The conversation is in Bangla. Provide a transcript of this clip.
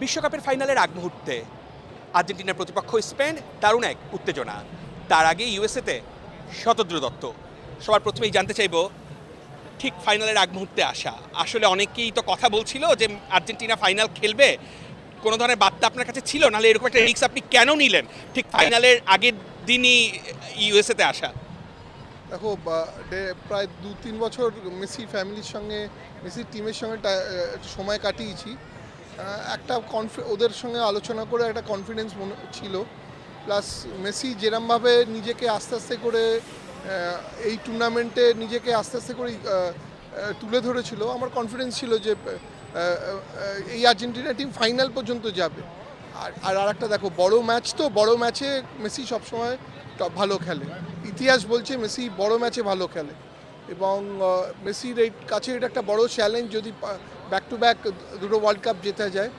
বিশ্বকাপের ফাইনালের আগ মুহূর্তে আর্জেন্টিনার প্রতিপক্ষ স্পেন, দারুণ এক উত্তেজনা। তার আগে ইউএসএতে শতদ্র দত্ত। সবার প্রথমেই জানতে চাইবো, ঠিক ফাইনালের আগ মুহূর্তে আসা, আসলে অনেকেই তো কথা বলছিল যে আর্জেন্টিনা ফাইনাল খেলবে, কোনো ধরনের বার্তা আপনার কাছে ছিল, নাহলে এরকম একটা রিস্ক আপনি কেন নিলেন ঠিক ফাইনালের আগের দিনই ইউএসএতে আসা? দেখো প্রায় 2-3 বছর মেসি ফ্যামিলির সঙ্গে, মেসির টিমের সঙ্গে সময় কাটিয়েছি। একটা ওদের সঙ্গে আলোচনা করে একটা কনফিডেন্স ছিল। প্লাস মেসি যেরমভাবে নিজেকে আস্তে আস্তে করে এই টুর্নামেন্টে নিজেকে আস্তে আস্তে করে তুলে ধরেছিল, আমার কনফিডেন্স ছিল যে এই আর্জেন্টিনা টিম ফাইনাল পর্যন্ত যাবে। আর একটা দেখো, বড় ম্যাচ, তো বড় ম্যাচে মেসি সবসময় ভালো খেলে। ইতিহাস বলছে মেসি বড় ম্যাচে ভালো খেলে, এবং মেসির এই কাছে এটা একটা বড় চ্যালেঞ্জ যদি ব্যাক টু ব্যাক দুটো ওয়ার্ল্ড কাপ জেতা যায়।